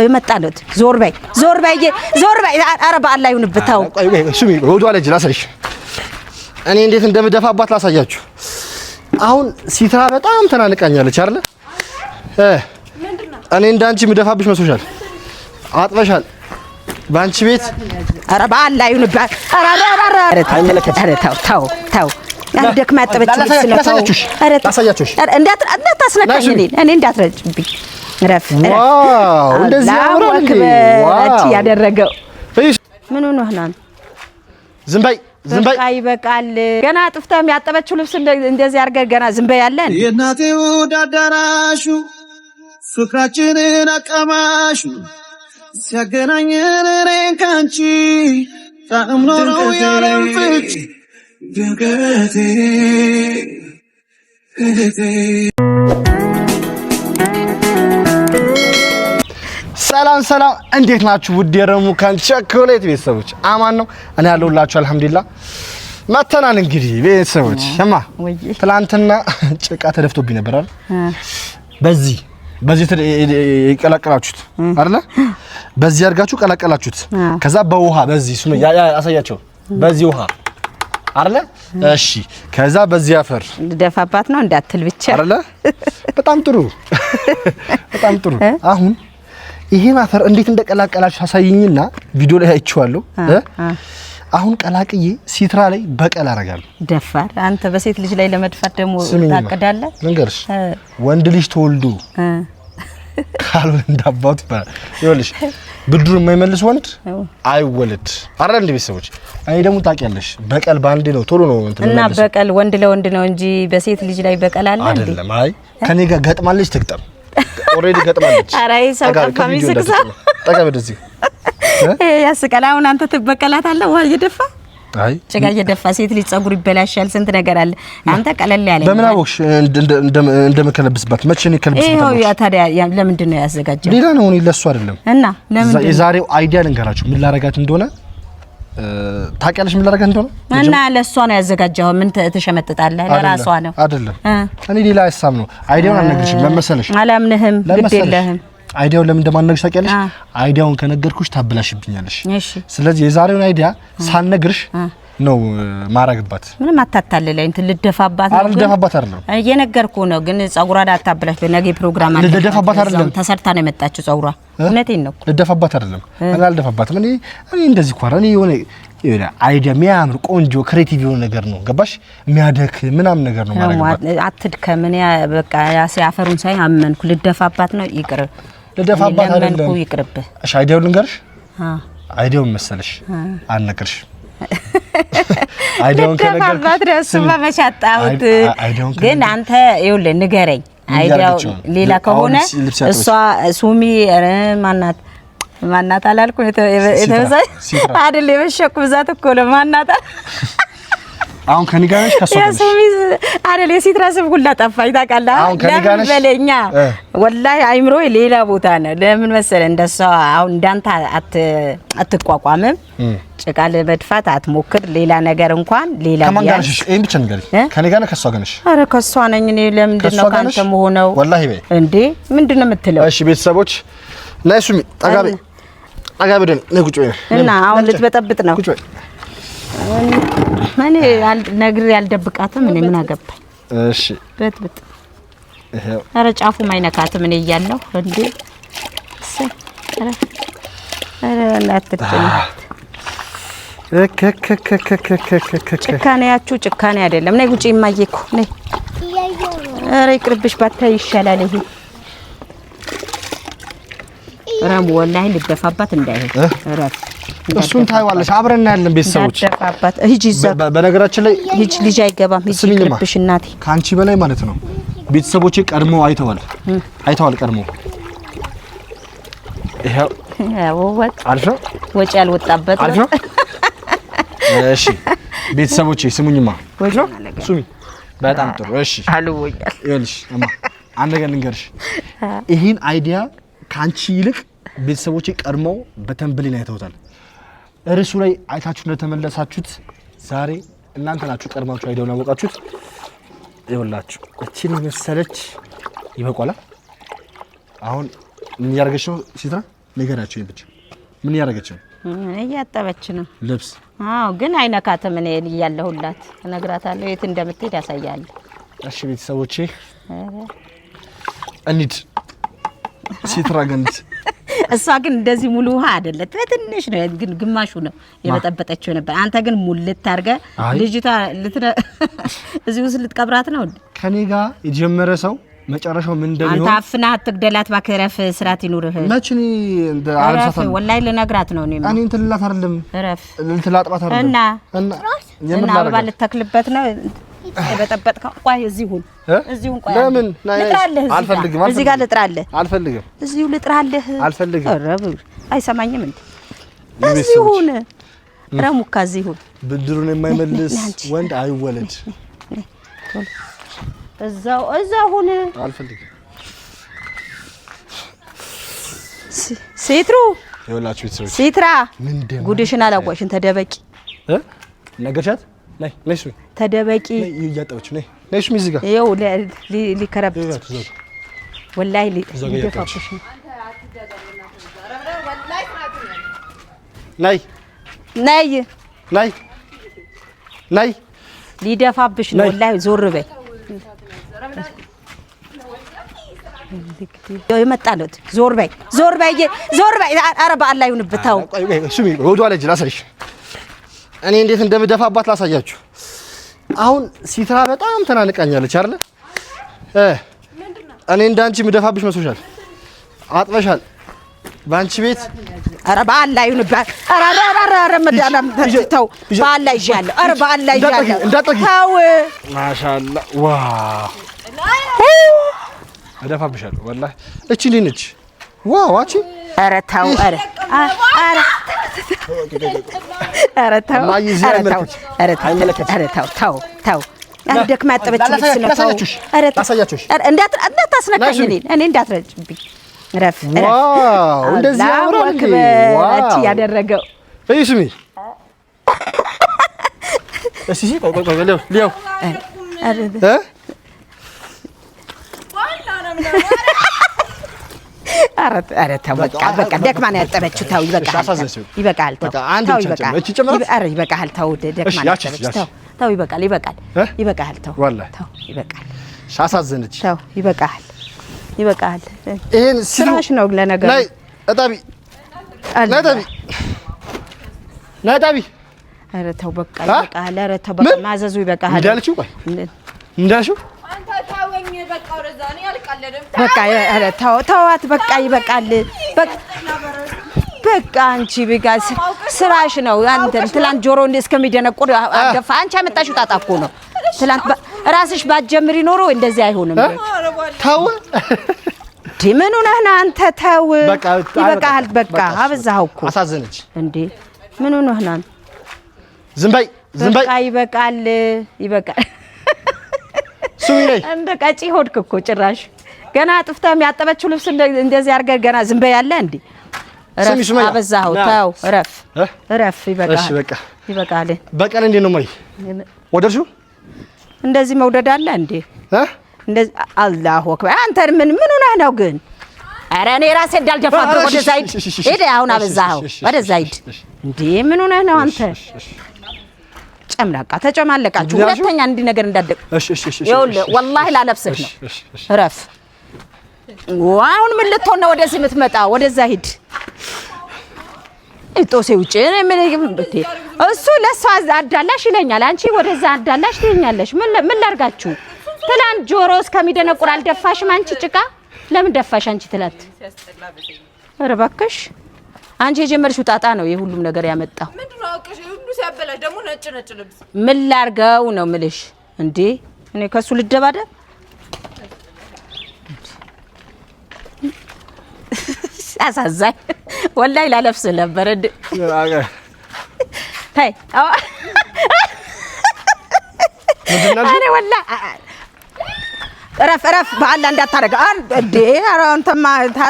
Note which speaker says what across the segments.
Speaker 1: የመጣለት ዞር በይ ኧረ በአላህ ይሁንብታው
Speaker 2: ስሚ ወዷ ልጅ ላሳይሽ እኔ እንዴት እንደምደፋባት ላሳያችሁ አሁን ሲትራ በጣም ተናንቃኛለች አይደል እኔ እንዳንቺ ምደፋብሽ መስሎሻል አጥበሻል ባንቺ ቤት
Speaker 1: ኧረ በአላህ ይሁንባት ኧረ ተው ያደክማ ያጠበችልሽ ስለታው
Speaker 2: ላሳያችሁ
Speaker 1: እንዳታስነካኝ እኔ እንዳትረጭብኝ ረፍ
Speaker 2: ዋው እንደዚህ
Speaker 1: ዋው ያደረገው ምን ሆነህ ነው ዝም በይ ይበቃል ገና ጥፍተም ያጠበችው ልብስ እንደዚህ አርገህ ገና ዝም በይ ያለን
Speaker 3: የናቴው ዳዳራሹ ፍቅራችንን አቀማሹ ሲያገናኘን እኔን ካንቺ ጣዕም ኖረው ያለንፍች ድንገቴ
Speaker 2: ሰላም እንዴት ናችሁ ውድ የረሙካን ቸኮሌት ቤተሰቦች አማን ነው እኔ ያለሁላችሁ አልহামዱሊላህ መተናል እንግዲህ ቤተሰቦች እማ ትላንትና ጭቃ ተደፍቶብኝ ነበር አይደል በዚህ ይቀላቀላችሁት አይደል በዚህ አርጋችሁ ቀላቀላችሁት ከዛ በውሃ በዚህ ሱም ያሳያቸው በዚህ ውሃ አይደል እሺ ከዛ በዚህ አፈር
Speaker 1: ደፋባት ነው እንዳትል ብቻ
Speaker 2: አይደል በጣም ጥሩ አሁን ይሄ ማፈር እንዴት እንደቀላቀላችሁ አሳይኝና ቪዲዮ ላይ አይቼዋለሁ አሁን ቀላቅዬ ሲትራ ላይ በቀል አረጋለሁ
Speaker 1: ደፋር አንተ በሴት ልጅ ላይ ለመድፋት ደሞ ታቀዳለህ
Speaker 2: ንገርሽ ወንድ ልጅ ተወልዶ ካልሆነ እንዳባቱ ይኸውልሽ ብድሩ የማይመልስ ወንድ አይወለድ አይደል እንዴ ቤተሰቦች አይ ደሞ ታውቂያለሽ በቀል ባንዴ ነው ቶሎ ነው
Speaker 1: እና በቀል ወንድ ለወንድ ነው እንጂ በሴት ልጅ ላይ በቀል አለ እንዴ
Speaker 2: አይደለም አይ ከኔ ጋር ገጥማለች ትግጠም ኦሬዲ ገጥማለች
Speaker 1: አራይ ሰው ከሚስክሳ
Speaker 2: ተቀበደዚህ
Speaker 1: ያስቀል አሁን አንተ ትበቀላታለህ ውሃ እየደፋ
Speaker 2: አይ
Speaker 1: ጭቃ እየደፋ ሴት ልጅ ጸጉር ይበላሻል ስንት ነገር አለ አንተ ቀለል ያለ
Speaker 2: በምን አወቅሽ እንደመከለብስባት መቼ ነው ከለብስባት
Speaker 1: ይሄው ያ ታዲያ ለምንድን ነው ያዘጋጀው
Speaker 2: ሌላ ነው እኔ ለሱ አይደለም
Speaker 1: እና ለምን
Speaker 2: የዛሬው አይዲያ ልንገራችሁ ምን ላረጋት እንደሆነ ታውቂያለሽ ምን ላረጋት እንደሆነ
Speaker 1: እና ለሷ ነው ያዘጋጀው ምን ተሸመጥጣለህ ለራሷ ነው
Speaker 2: አይደለም እኔ ሌላ ሐሳብ ነው አይዲያውን አልነግርሽም ለመሰለሽ
Speaker 1: አላምንህም ግድ የለህም
Speaker 2: አይዲያውን ለምን እንደማነግርሽ ታውቂያለሽ አይዲያውን ከነገርኩሽ ታብላሽብኛለሽ ስለዚህ የዛሬውን አይዲያ ሳልነግርሽ ነው ማረግባት
Speaker 1: ምንም አታታለለኝ ልደፋባት
Speaker 2: ነው ልደፋባት አይደለም
Speaker 1: እየነገርኩ ነው ግን ጸጉሯን አታብላሽ በነገ ፕሮግራም አለ
Speaker 2: ልደፋባት አይደለም
Speaker 1: ተሰርታ ነው የመጣችው ጸጉሯ እውነቴን ነው
Speaker 2: ልደፋባት አይደለም እኔ አልደፋባትም እኔ እንደዚህ ኳራ እኔ የሆነ አይዲያ የሚያምር ቆንጆ ክሬቲቭ የሆነ ነገር ነው ገባሽ የሚያደክ ምናም ነገር ነው ማረግባት
Speaker 1: አትድከም እኔ በቃ ያሴ አፈሩን ሳይ አመንኩ ልደፋባት ነው ይቅር
Speaker 2: ልደፋባት አይደለም
Speaker 1: ይቅርብ
Speaker 2: እሺ አይዲያውን ልንገርሽ አይዲያውን መሰለሽ አልነግርሽ አይዲያውን ከነገርኩሽ
Speaker 1: ደስ በመቻጣውት ግን አንተ ይኸውልህ ንገረኝ አይዲያው ሌላ ከሆነ እሷ ሱሚ ማናት አላልኩ የተበሳይ አይደል የመሸኩ ብዛት እኮ ለማናት
Speaker 2: አሁን ከኔ ጋር ነሽ ከሷ ጋር
Speaker 1: ሱሚ አይደል የሲትራ ስም ሁላ ጠፋኝ ታውቃለህ
Speaker 2: አሁን ከኔ ጋር ነሽ
Speaker 1: በለኛ ወላሂ አይምሮ ሌላ ቦታ ነው ለምን መሰለህ እንደሷ አሁን እንዳንተ አትቋቋምም ጭቃ ለመድፋት አትሞክር ሌላ ነገር እንኳን ሌላ
Speaker 2: ከማን ጋር ነሽ እኔ ብቻ ንገሪ ከኔ ጋር ነሽ ከሷ ጋር ነሽ
Speaker 1: አረ ከሷ ነኝ እኔ ለምንድን ነው ካንተ መሆነው
Speaker 2: ወላሂ በይ
Speaker 1: እንዴ ምንድነው የምትለው
Speaker 2: እሺ ቤተሰቦች ናይ ሱሚ ጠጋቢ ደን ነጉጭ ወይ
Speaker 1: እና አሁን ልትበጠብጥ ነው ቁጭ ወይ ማኔ ነግር ያልደብቃትም እኔ ምን አገባኝ
Speaker 2: እሺ
Speaker 1: በጥብጥ አረ ጫፉ ማይነካትም እኔ እያለሁ እንዴ አረ ላትጨኝ ጭካኔያችሁ ጭካኔ አይደለም ነይ ጉጪ ማየኩ ነይ አረ ይቅርብሽ ባታይ ይሻላል ይሄ ረም ወላሂ ልደፋባት እንዳይሄድ ረፍ
Speaker 2: እሱን ታይዋለሽ አብረን ያለን ቤተሰቦች
Speaker 1: ልደፋባት ሂጂ
Speaker 2: በነገራችን ላይ
Speaker 1: ሂጂ ልጅ አይገባም ሂጂ ይቅርብሽ እናቴ
Speaker 2: ካንቺ በላይ ማለት ነው ቤተሰቦቼ ቀድሞ አይተዋል ቀድሞ ይሄው
Speaker 1: ወጥ
Speaker 2: አልፎ
Speaker 1: ወጪ ያልወጣበት
Speaker 2: አልፎ እሺ ቤተሰቦቼ ስሙኝማ ወጭ ሱሚ በጣም ጥሩ እሺ
Speaker 1: አልወያል
Speaker 2: ይልሽ እማ አንድ ነገር ልንገርሽ ይሄን አይዲያ ካንቺ ይልቅ ቤተሰቦቼ ቀድሞ በተንብሊን አይተውታል እርሱ ላይ አይታችሁ እንደተመለሳችሁት ዛሬ እናንተ ናችሁ ቀድማችሁ አይዲያውን አወቃችሁት ይወላችሁ እቺን መሰለች ይበቃላ አሁን ምን ያርገሽ ነው ሲትራ ነገራችሁ ብቻ ምን ያረጋች ነው?
Speaker 1: እያጠበች ነው
Speaker 2: ልብስ።
Speaker 1: አዎ ግን አይነካትም። እኔ እያለሁላት እነግራታለሁ የት እንደምትሄድ ያሳያል።
Speaker 2: እሺ ቤተሰቦቼ እንሂድ ሲትራ ገንት
Speaker 1: እሷ ግን እንደዚህ ሙሉ ውሃ አይደለም በትንሽ ነው ግን ግማሹ ነው የበጠበጠችው ነበር። አንተ ግን ሙልት አድርገህ ልጅቷ እዚህ ውስጥ ልትቀብራት ነው።
Speaker 2: ከኔ ጋር የጀመረ ሰው መጨረሻው ምን እንደሚሆን
Speaker 1: አንተ አፍና አትግደላት ባከረፍ ስራት ይኑርህ።
Speaker 2: መችኒ እንደ አልሳታም
Speaker 1: ወላሂ ልነግራት ነው። እኔ
Speaker 2: እንትላት አይደለም
Speaker 1: ረፍ
Speaker 2: እንትላጥባት አይደለም
Speaker 1: እና አበባ ልተክልበት ነው የበጠበጥከው። ቆይ እዚሁን ቆይ
Speaker 2: ለምን
Speaker 1: ልጥራለህ?
Speaker 2: አልፈልግም።
Speaker 1: እዚህ ጋር ልጥራለህ?
Speaker 2: አልፈልግም።
Speaker 1: እዚሁ ልጥራለህ?
Speaker 2: አልፈልግም።
Speaker 1: ረብ አይሰማኝም እንዴ? እዚሁን ረሙካ እዚሁን
Speaker 2: ብድሩን የማይመልስ ወንድ አይወለድ።
Speaker 1: እዛው ሁን።
Speaker 2: አልፈልግም።
Speaker 1: ሲትሩ
Speaker 2: ይኸውላችሁ ቤተሰቦች
Speaker 1: ሲትራ ጉድሽን አላወቅሽን። ተደበቂ
Speaker 2: ነገርሻት። ነይ ሱሚ
Speaker 1: ተደበቂ።
Speaker 2: እያጠበች ነይ ሱሚ እዚህ ጋር
Speaker 1: ይኸው ሊከረብት ወላሂ ሊደፋብሽ ነው።
Speaker 2: ነይ
Speaker 1: ሊደፋብሽ ነው። ወላሂ ዞር በይ። የመጣለት ዞር በይ። ኧረ በአላህ ይሁንብህ። ተው
Speaker 2: ሱሚ ወዷ ላይ ላሳይሽ እኔ እንዴት እንደምደፋባት ላሳያችሁ። አሁን ሲትራ በጣም ተናንቃኛለች አይደል? እኔ እንዳንቺ ምደፋብሽ መስሎሻል? አጥበሻል ባንቺ ቤት።
Speaker 1: ኧረ በአላህ ይሁንብህ። ኧረ መዳለም ተው በአላህ ይዣለሁ። ኧረ በአላህ ይዣለሁ። ተው
Speaker 2: ማሻአላ ዋው እደፋብሻለሁ ወላሂ። እቺ ልጅ ዋው አቺ
Speaker 1: ኧረ ተው ተው ደክማ ያጠበች ልብስ ነው። እንዳታስነካኝ እኔ እንዳትረጭብኝ። ረፍ እንደዚህ አውራክ ያደረገው
Speaker 2: እይ ስሚ እሺ ቆይ ሊያው
Speaker 1: ኧረ ተው በቃ ደክማ ነው ያጠበችው። ተው ይበቃል። ተው ደክማ ነው ያጠበችው። ተው ይበቃል። ተው
Speaker 2: አሳዘነች።
Speaker 1: ተው ይበቃል።
Speaker 2: ይሄን
Speaker 1: ስራሽ ነው ለነገሩ።
Speaker 2: ነይ ጠቢ።
Speaker 1: ኧረ ተው በቃ ይበቃል። ኧረ ተው በቃ ማዘዙ ይበቃል።
Speaker 2: እንዳልሽው
Speaker 4: አንተ ታወኝ በቃ ወደዛ ነው ያልቀለደም።
Speaker 1: በቃ ኧረ ተዋት በቃ ይበቃል። በቃ አንቺ ቢጋስ ስራሽ ነው። አንተ ትላንት ጆሮ እስከሚደነቁር አደፋ። አንቺ አመጣሽው ጣጣ እኮ ነው። ትላንት ራስሽ ባትጀምሪ ኖሮ እንደዚህ አይሆንም።
Speaker 2: ተው
Speaker 1: ምን ሆነህ ነው አንተ? ተው ይበቃል። በቃ አበዛኸው እኮ
Speaker 2: አሳዘነች
Speaker 1: እንዴ። ምን ሆነህ ነው?
Speaker 2: ዝም በይ።
Speaker 1: በቃ ይበቃል። እንደ ቀጪ ሆድክ እኮ ጭራሽ ገና አጥፍተህ ያጠበችው ልብስ እንደዚህ አድርገህ ገና ዝም በይ ያለ እንዴ። አበዛኸው። ተው እረፍ። ይበቃል።
Speaker 2: በቀል እንዴት ነው ማይ ወደድሽው?
Speaker 1: እንደዚህ መውደድ አለ እንዴ? እንደዚህ አላሁ አክበር። አንተ ምን ሆነህ ነው ግን? ኧረ እኔ ራሴ እንዳልደፋብህ ወደዛ ሂድ። አሁን አበዛኸው። ወደዛ ሂድ እንዴ። ምን ሆነህ ነው አንተ? ጨምላቃ ተጨማለቃችሁ። ሁለተኛ እንዲህ ነገር እንዳደቅ ይኸውልህ ወላሂ ላለብስህ ነው። እረፍ። አሁን ምን ልትሆን ነው ወደዚህ የምትመጣ? ወደዛ ሂድ። እጦሴ ውጪ እሱ ለሷ አዳላሽ ይለኛል። አንቺ ወደዛ አዳላሽ ትይኛለሽ። ምን ላርጋችሁ? ትላንት ጆሮ እስከሚደነቁር አልደፋሽም አንቺ ጭቃ። ለምን ደፋሽ አንቺ ትላት? ኧረ እባክሽ አንቺ የጀመርሽው ጣጣ ነው የሁሉም ነገር ያመጣው።
Speaker 4: ምንድነው አውቀሽ ሁሉ ሲያበላሽ ደግሞ ነጭ ልብስ
Speaker 1: ምን ላርገው ነው ምልሽ እንዴ? እኔ ከሱ ልደባደብ? አሳዛኝ ወላሂ ላለብስ ነበር እንዴ። ታይ እኔ ወላሂ እረፍ በአላህ እንዳታረጋ እንዴ። ኧረ አንተማ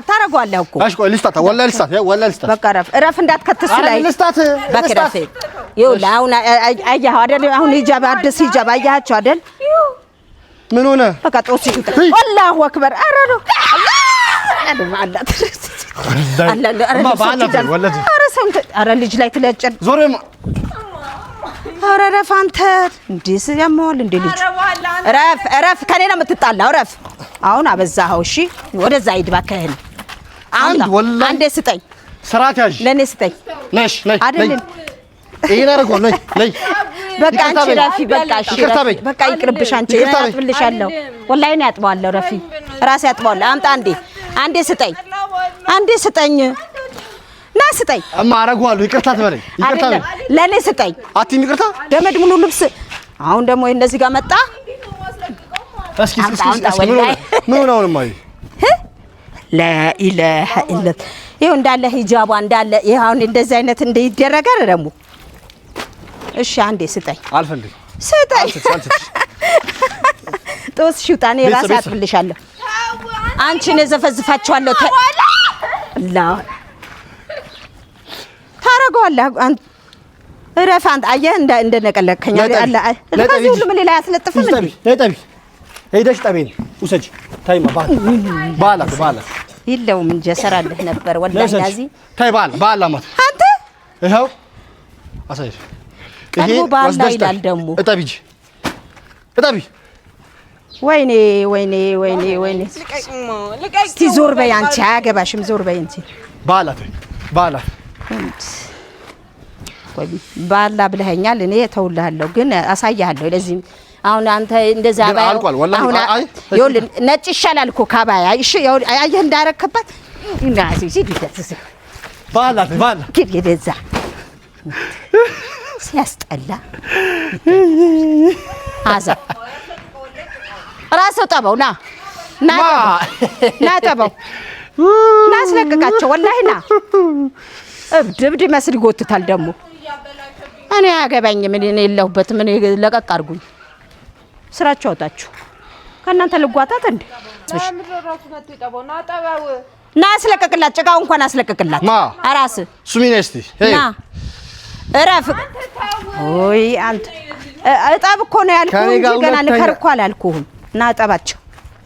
Speaker 1: ታረጋለህ እኮ።
Speaker 2: እሺ ቆይ ልስጣት። ወላሂ ልስጣት።
Speaker 1: በቃ እረፍ እንዳትከተሱ ላይ
Speaker 2: ልስጣት።
Speaker 1: በክረፌ ይኸውልህ አሁን አያህ አይደል? አሁን ሂጃብ አዲስ ሂጃብ አያችሁ አይደል?
Speaker 2: ምን ሆነ?
Speaker 1: በቃ ጦስ ይሁን። አላሁ አክበር። ኧረ ነው አላህ ኧረ ልጅ ላይ ትለጨን
Speaker 2: ዞሬማ
Speaker 1: ኧረ ረፍ አንተ እንዴስ ያማዋል እንዴ ልጅ ረፍ ከኔ ነው የምትጣላው ረፍ አሁን አበዛኸው እሺ ወደዛ ሂድ እባክህን አንዴ ስጠኝ
Speaker 2: ስራት ያዥ
Speaker 1: ለኔ ስጠኝ
Speaker 2: ነሽ
Speaker 1: አይደለም
Speaker 2: ይሄን አረጋው ነይ
Speaker 1: በቃ አንቺ ረፊ በቃ እሺ በቃ ይቅርብሽ አንቺ ያጥብልሻለሁ ወላሂ ነው ያጥባለሁ ረፊ ራሴ ያጥባለሁ አምጣ አንዴ ስጠኝ ና ስጠኝ
Speaker 2: እማ አረጋዋለሁ ይቅርታ ትበለኝ ይቅርታ
Speaker 1: ለኔ ስጠኝ
Speaker 2: አትይም ይቅርታ
Speaker 1: ገመድ ሙሉ ልብስ አሁን ደግሞ እንደዚህ ጋር መጣ
Speaker 2: እስኪ ምን ነው ማይ
Speaker 1: ላኢላሃ ኢላ ይሄው እንዳለ ሂጃቧ እንዳለ ይሄ አሁን እንደዚህ አይነት እንደይደረጋል ደግሞ እሺ አንዴ ስጠኝ
Speaker 2: አልፈልግም
Speaker 1: ስጠኝ ጦስ ሽውጣኔ ራስ አጥብልሻለሁ አንቺን ዘፈዝፋቸዋለሁ አላህ ታረጋለህ አንተ ረፋንት አየህ እንደነቀለከኝ አለ ለዚህ ሁሉ ምን ላይ አስለጥፍም እንዴ
Speaker 2: ለጠቢ ሄደሽ ጠቢን ውሰጂ ታይማ ባላ
Speaker 1: ይለውም እንጂ ሰራልህ ነበር ወላሂ ጋዚ
Speaker 2: ታይ ባላ ማት
Speaker 1: አንተ
Speaker 2: ይሄው አሳይሽ
Speaker 1: ይሄ ባላ ይላል ደግሞ
Speaker 2: እጠቢ
Speaker 1: ወይኔ እስቲ ዞር በይ አንቺ አያገባሽም ዞር በይ እንጂ ባላ ባላ ብለኸኛል እኔ ተውልሃለሁ ግን አሳያለሁ ለዚህ አሁን አንተ እንደዛ ባይ አሁን ይኸውልህ ነጭ ይሻላል እኮ ካባያ እሺ አየህ እንዳረከባት እናዚ ሲዲተስ
Speaker 2: ባላ
Speaker 1: ከደዛ ሲያስጠላ አዛ ራስ ጠባው ና ጠባው ና አስለቅቃቸው ወላሂ ና እብድ መስል ይጎትታል ደግሞ እኔ አያገባኝም ምን የለሁበት ምን ለቀቅ አድርጉኝ ስራቸው አውጣችሁ ከእናንተ ልጓታት እንዴ ና አስለቅቅላት ጭቃው እንኳን አስለቅቅላት አራስ
Speaker 2: ሱሚኔስቲ
Speaker 1: ና እረፍ ኦይ አንተ እጣብ እኮ ነው ያልኩህ እንጂ ገና ንከር እኮ አላልኩህም ና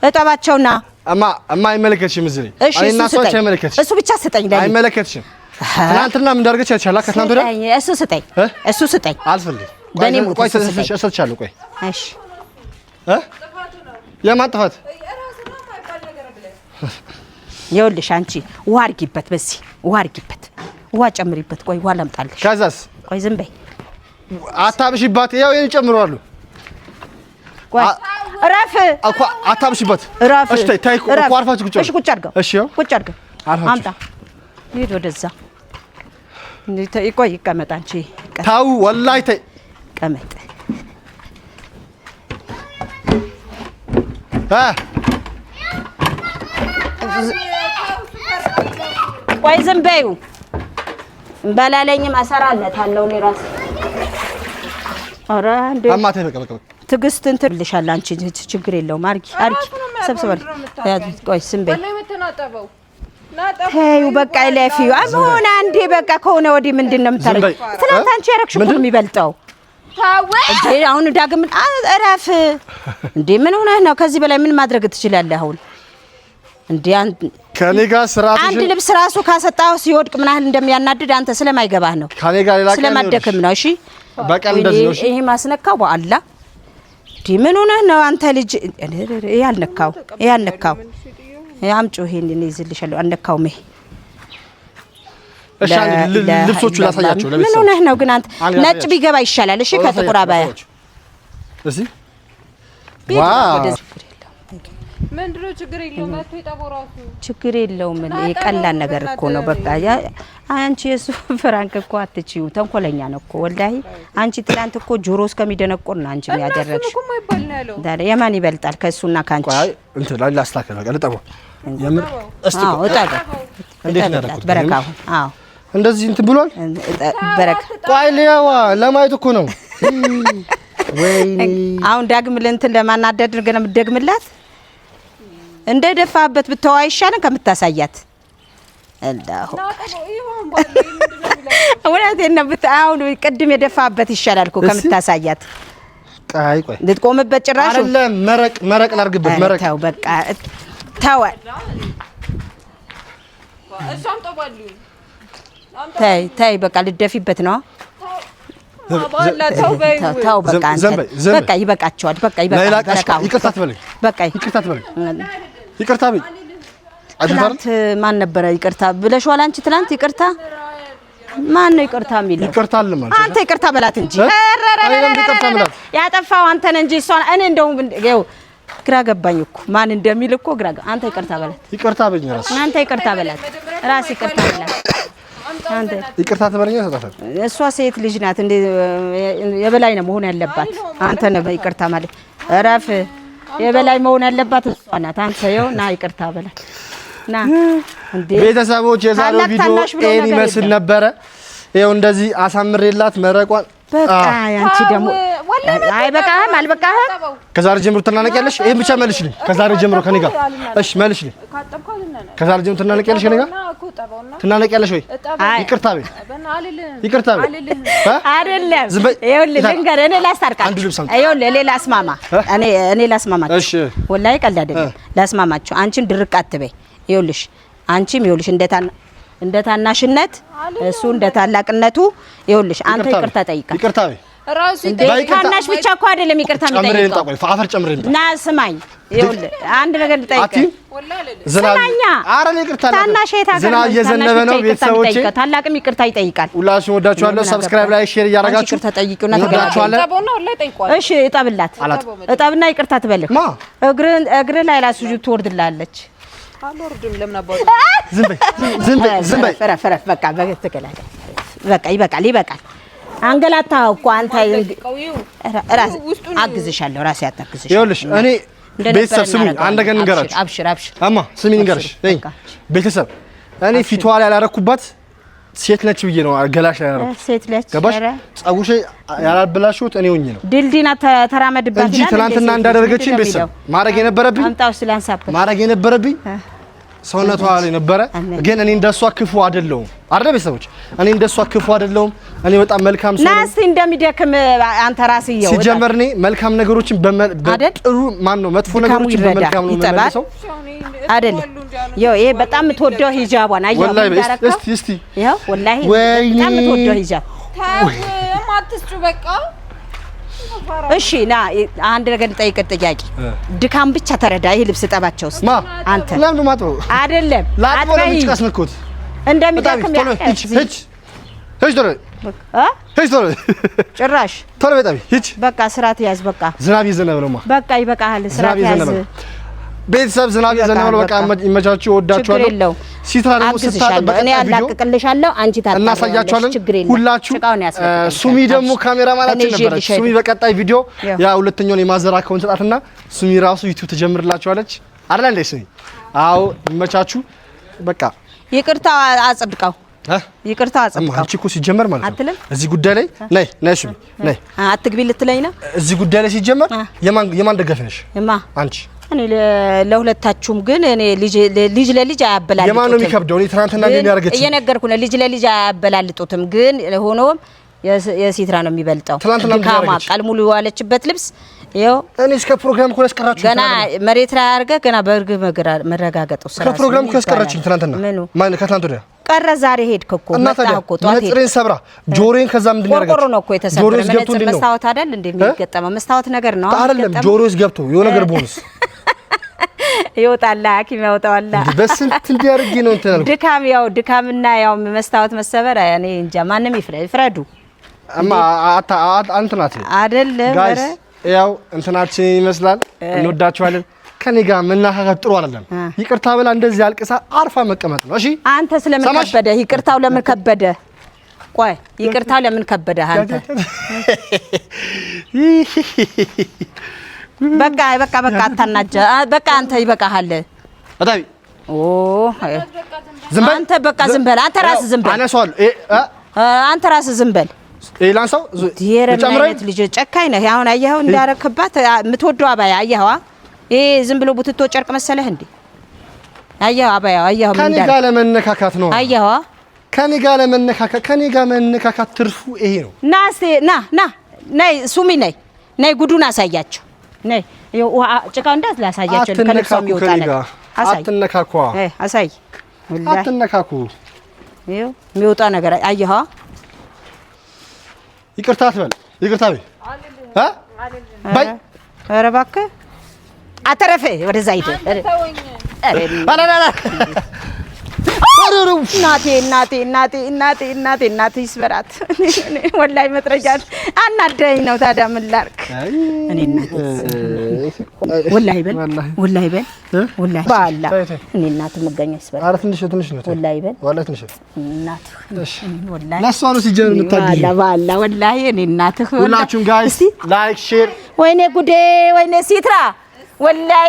Speaker 1: እጠባቸውና
Speaker 2: እማ አይመለከትሽም እዚህ እኔና እሷ አይመለከትሽም
Speaker 1: እሱ ብቻ ስጠኝ ለኔ
Speaker 2: አይመለከትሽም ትናንትና ምን እንዳርገች ያቻላ ከትናንት ወዲያ እሱ ስጠኝ አልፈልግም
Speaker 1: በኔ ሞት
Speaker 2: ቆይ ተሰጥቻለሁ ቆይ
Speaker 1: እሺ
Speaker 2: የማጥፋት
Speaker 1: ይኸውልሽ አንቺ ውሃ አድርጊበት በዚህ ውሃ ጨምሪበት ቆይ ውሃ ላምጣልሽ
Speaker 2: ከዛስ
Speaker 1: ቆይ ዝም በይ
Speaker 2: አታብሽባት ያው የኔ ጨምሯሉ
Speaker 1: ቆይ ረፍ
Speaker 2: እኮ አታብሽበት
Speaker 1: እሺ
Speaker 2: ታይ እኮ አርፋችሁ ቁጭ
Speaker 1: እሺ ቁጭ አድርገው
Speaker 2: እሺ
Speaker 1: ቁጭ አድርገው አምጣ ሂድ ወደዛ ቆይ ይቀመጥ አንቺ
Speaker 2: ታው ወላሂ ታይ
Speaker 1: ቀመጥ ቆይ ዝም በይው እንበላለኝም አሰራለታለሁ እኔ ራስ ኧረ እንዴ
Speaker 2: አማቴ በቃ
Speaker 1: ትግስት እንትን ልሻል አንቺ ችግር የለውም አርጊ ሰብስበል ቆይ ዝም በይ ሄዩ በቃ ለፊው አሁን አንዴ በቃ ከሆነ ወዲህ ምንድነው የምታረጊው ትናንት አንቺ ያረክሽው ሁሉ የሚበልጠው እንዴ አሁን ዳግም እረፍ እንዴ ምን ሆነህ ነው ከዚህ በላይ ምን ማድረግ ትችላለህ አሁን እንዴ
Speaker 2: ከኔ ጋር ስራሽ
Speaker 1: አንድ ልብስ ራሱ ካሰጣው ሲወድቅ ምን ያህል እንደሚያናድድ አንተ ስለማይገባህ ነው
Speaker 2: ከኔ ጋር ሌላ ቀን
Speaker 1: ስለማደክም ነው እሺ
Speaker 2: በቀን እንደዚህ ነው እሺ
Speaker 1: ይሄ ማስነካው በአላ እንዴ ምን ሆነህ ነው አንተ ልጅ ያልነካው ያምጪው ይሄን እኔ ይዝልሻለሁ አንነካውም ይሄ
Speaker 2: እሺ ልብሶቹ ላሳያቸው ለቤተሰብ
Speaker 1: ምን ሆነህ ነው ግን አንተ ነጭ ቢገባ ይሻላል እሺ ከጥቁር አባያ
Speaker 2: እሺ ዋው
Speaker 4: ምንድነው ችግር የለውም መጥቶ ይጠቦራሱ
Speaker 1: ችግር የለውም ይሄ ቀላል ነገር እኮ ነው በቃ አንቺ እሱ ፍራንክ እኮ አትቺው ተንኮለኛ ነው እኮ ወላሂ አንቺ ትላንት እኮ ጆሮ እስከሚደነቆር ነው አንቺ ያደረግሽ
Speaker 4: እኮ ማይባል ነው ያለው
Speaker 1: ዳር የማን ይበልጣል ከሱና ካንቺ
Speaker 2: ቆይ እንትን ላይ ላስተካከል በቃ ለጠቦ የምር እስቲ እንዴት ነው
Speaker 1: በረካው አዎ
Speaker 2: እንደዚህ እንትን ብሏል
Speaker 1: በረካ
Speaker 2: ቆይ ለዋ ለማየት እኮ ነው ወይኔ
Speaker 1: አሁን ዳግም ለእንትን ለማናደድ ገና ምትደግምላት እንደ ደፋበት ብትተዋ ይሻልን ከምታሳያት አላሁ ወላሂ ነው አሁን ቅድም የደፋበት ይሻላል እኮ ከምታሳያት
Speaker 2: ቆይ
Speaker 1: ልትቆምበት ጭራሽ
Speaker 2: አይደለም መረቅ ላርግበት መረቅ
Speaker 1: ተው በቃ ተው
Speaker 4: እሷም ጠባልኝ
Speaker 1: ታይ በቃ ልደፊበት ነው
Speaker 4: ተው
Speaker 1: በቃ በቃ ይበቃቸዋል በቃ ይበቃ ይቅርታ ትበለኝ በቃ
Speaker 2: ይቅርታ በይ
Speaker 1: ትናንት ማን ነበረ ይቅርታ ብለሽዋል አንቺ ትናንት ይቅርታ ማን ነው ይቅርታ የሚለው ይቅርታ አለማን አንተ ይቅርታ በላት እንጂ ያጠፋው አንተ ነህ እንጂ እሷ እኔ እንደው ግራ ገባኝ እኮ ማን እንደሚል እኮ ግራ አንተ ይቅርታ በላት ይቅርታ በኝ ራስ አንተ ይቅርታ በላት ራስ ይቅርታ በላት አንተ ይቅርታ ትበለኛ ተጣጣ እሷ ሴት ልጅ ናት እንደ የበላይ ነው መሆን ያለባት አንተ ነህ ይቅርታ ማለት እረፍ የበላይ መሆን ያለባት እሷ ናት አንተ ይኸው ና ይቅርታ በላት ና እንዴ ቤተሰቦች የዛሬው ቪዲዮ ኤኒ መስል ነበረ ይኸው እንደዚህ አሳምሬላት መረቋን በቃ ያንቺ ደግሞ አይ በቃ አልበቃህም ከዛሬ ጀምሮ ትናነቂያለሽ ይሄን ብቻ መልሽልኝ ከዛሬ ጀምሮ ከኔ ጋር እሺ መልሽልኝ ከዛሬ ጀምሮ ትናነቂያለሽ ከኔ ጋር ትናነቂያለሽ ወይ ይቅርታ በይ ይቅርታ በይ አይደለም ይኸውልህ ልንገርህ እኔ ላስታርቃችሁ ይኸውልህ እኔ ላስማማ እኔ ላስማማችሁ እሺ ወላሂ ቀልድ አይደለም ላስማማችሁ አንቺን ድርቅ አትበይ ይኸውልሽ አንቺም ይኸውልሽ እንደ ታናሽነት እሱ እንደ ታላቅነቱ ይኸውልሽ አንተ ይቅርታ ጠይቃ ይቅርታ በይ ራሱ ታናሽ ብቻ እኮ አይደለም ይቅርታ የሚጠይቀው አፈር ጨምሬ ና ስማኝ ይኸውልህ አንድ ነገር ልጠይቅ ዝናኛ አረ ይቅርታ ታናሽ ዝና እየዘነበ ነው ቤተሰቦቼ ታላቅም ይቅርታ ይጠይቃል ሁላችሁም ወዳችኋለሁ ሰብስክራይብ ላይ ሼር እያደረጋችሁ ይቅርታ ጠይቁና ተገናኙ እሺ እጠብና ይቅርታ ትበልህ እግር ላይ ራሱ ትወርድላለች አልወርድም ለምን አባው ዝም በይ ፈረፍ በቃ በቃ ይበቃል አንገላታው እኮ አንተ ራስ አግዝሻለሁ ራስ ያታግዝሽ ይኸውልሽ እኔ ቤተሰብ ስሙኝ አንድ ነገር ንገራችሁ አብሽር አማ ስሚኝ ንገርሽ ቤተሰብ እኔ ፊቷ ላይ ያላረኩባት ሴት ነች ብዬ ነው ገላሽ ላይ ያረኩት ሴት ነች ገባሽ ጸጉሽ ያላበላሽሁት እኔ ሆኜ ነው ድልዲና ተራመድባት እንጂ ትናንትና እንዳደረገችኝ ቤተሰብ ማድረግ የነበረብኝ አምጣው ስላንሳብህ ማድረግ የነበረብኝ ሰውነቷ ላይ ነበረ ግን እኔ እንደሷ ክፉ አይደለሁም አይደል ቤተሰቦች እኔ እንደሷ ክፉ አይደለሁም እኔ በጣም መልካም ሰው ነኝ ናስ እንደሚደክም አንተ ራስህ ይኸው ሲጀመር እኔ መልካም ነገሮችን በጥሩ ማን ነው መጥፎ ነገሮችን በመልካም ነው መልሰው አይደል ይኸው ይሄ በጣም የምትወደው ሂጃቧን አየው እስቲ ይኸው ወላሂ በጣም የምትወደው ሂጃብ ማትስጩ በቃ እሺ ና አንድ ነገር ልጠይቅ ጥያቄ ድካም ብቻ ተረዳ ይሄ ልብስ ጠባቸው ውስጥ አንተ ለምን ማጥሮ አይደለም ላጥቦ ልጭቃስንኩት እንደሚደክም ጭራሽ ቶሎ በጣም ሂጅ በቃ ስራት ያዝ በቃ ዝናብ ይዘነበ ነው በቃ ይበቃሃል ስራት ያዝ ቤተሰብ ዝናብ ይዘነበ ነው በቃ ይመቻችሁ ወዳችኋለሁ ሲትራ ደግሞ ስታጠበቅ እኔ ያላቅቅልሻለሁ አንቺ ታጣ እናሳያችኋለን ሁላችሁ ሱሚ ደግሞ ካሜራማናችን ነበረች ሱሚ በቀጣይ ቪዲዮ ያ ሁለተኛውን የማዘር አካውንት ሰጣትና ሱሚ ራሱ ዩቲዩብ ትጀምርላችኋለች አይደል እንዴ ሱሚ አው ይመቻችሁ በቃ ይቅርታ አጽድቀው ይቅርታ አጽድቀው አንቺ እኮ ሲጀመር ማለት ነው እዚህ ጉዳይ ላይ ነይ ሱሚ ነይ አትግቢ ልትለኝ ነው እዚህ ጉዳይ ላይ ሲጀመር የማን ደጋፊ ነሽ አንቺ እኔ ለሁለታችሁም ግን እኔ ልጅ ለልጅ አያበላልጡትም የማን ነው የሚከብደው እኔ ትናንትና እንደኛ ያርገች እየነገርኩ ነው ልጅ ለልጅ አያበላልጡትም ግን ሆኖም የሲትራ ነው የሚበልጠው ካማ ቀልሙሉ ዋለችበት ልብስ ይኸው እኔ እስከ ፕሮግራም እኮ ያስቀራችሁ ገና መሬት ላይ አርገ ገና በርግ መረጋገጠው ስራ ከፕሮግራም እኮ ያስቀራችሁ ትናንትና ማን ከትናንት ወዲያ ቀረ ዛሬ ሄድክ እኮ መጣህ እኮ ጧት ጥሬን ሰብራ ጆሮዬን ከዛ ምንድን ያርገች ቆርቆሮ ነው እኮ የተሰበረ መስታወት አይደል እንዴ የሚገጠመው መስታወት ነገር ነው አይደለም ጆሮዬስ ገብቶ የሆነ ነገር ቦንስ ይወጣላ ሐኪም ያወጣዋል በስንት እንዲያርጊ ነው እንትን ድካምና ያው መስታወት መሰበር እኔ እንጃ ማንንም ይፍረዱ አማ አንተናት አይደል ጋይስ ያው እንትናችን ይመስላል እንወዳችኋለን ከኔ ጋር መናካከት ጥሩ አይደለም ይቅርታ ብላ እንደዚህ አልቅሳ አርፋ መቀመጥ ነው እሺ አንተ ስለምን ከበደ ይቅርታው ለምን ከበደ ቆይ ይቅርታው ለምን ከበደ አንተ በቃ አታናጀ በቃ አንተ ይበቃሃል አታቢ ኦ ዝምበል አንተ በቃ ዝምበል አንተ ራስ ዝምበል አነሳው አንተ ራስ ዝምበል ኤላንሳው ተጨምረኝ ልጅ ጨካኝ ነህ አሁን አየኸው እንዳረከባት የምትወደው አባያ አየኸዋ ይሄ ዝም ብሎ ቡትቶ ጨርቅ መሰለህ እንዴ አየኸው አባያ አየኸው ምን እንዳለ ከኔ ጋር ለመነካካት ነው አየኸዋ ከኔ ጋር መነካካት ትርፉ ይሄ ነው ና ነይ ሱሚ ነይ ጉዱን አሳያቸው ነይ ጭቃው እንዳት ላሳያቸው ከነሱ የሚወጣ ነገር አትነካኳ አሳይ
Speaker 2: አትነካኩ።
Speaker 1: ይኸው የሚወጣ ነገር አየኸዋ።
Speaker 2: ይቅርታ አትበል። ይቅርታ በይ በይ።
Speaker 1: ኧረ እባክህ አተረፈ ወደዛ ሂድ። እናቴ ይስበራት። ወላሂ መጥረጊያ አናደኝ ነው። ታዲያ ምን ላድርግ? እኔ እናቴ ወላሂ በል በአላህ እኔ እናቴ መገኛ ይስበራት።
Speaker 2: ኧረ ትንሽ ነው።
Speaker 1: ወላሂ በል
Speaker 2: ወላሂ ትንሽ
Speaker 1: እናቴ ወላሂ
Speaker 2: ለእሷ ነው ሲጀምር የምታድጊ።
Speaker 1: በአላህ ወላሂ እኔ እናቴ
Speaker 2: ሁላችሁም ጋይስ ላይክ ሼር።
Speaker 1: ወይኔ ጉዴ ወይኔ ሲትራ ወላሂ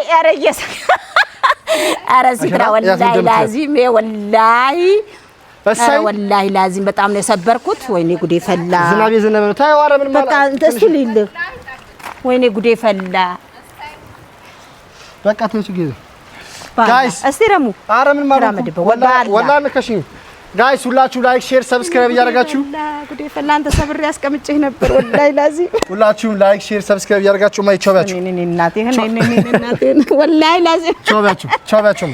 Speaker 1: ኧረ ሲትራ ወላሂ ላዚም ወላሂ ወላሂ ላዚም በጣም ነው የሰበርኩት። ወይኔ ጉዴ ፈላ።
Speaker 2: ዝናብ የዘነበ ነው። ታየው። ኧረ ምን ማለት
Speaker 1: በቃ እሱ ልልህ። ወይኔ ጉዴ ፈላ።
Speaker 2: በቃ ተውጪ ጋይስ።
Speaker 1: እስቲ ረሙ
Speaker 2: ኧረ ምን ማለት ወላሂ ነከሽኝ። ጋይስ ሁላችሁ ላይክ ሼር ሰብስክራይብ እያደረጋችሁ
Speaker 1: ጉዴ ፈላ። አንተ ሰብሬ ያስቀምጬህ ነበር ወላሂ ላዚም።
Speaker 2: ሁላችሁም ላይክ ሼር ሰብስክራይብ እያደረጋችሁ ማይቾባችሁ
Speaker 1: እናቴ ወላሂ ላዚም
Speaker 2: ቾባችሁ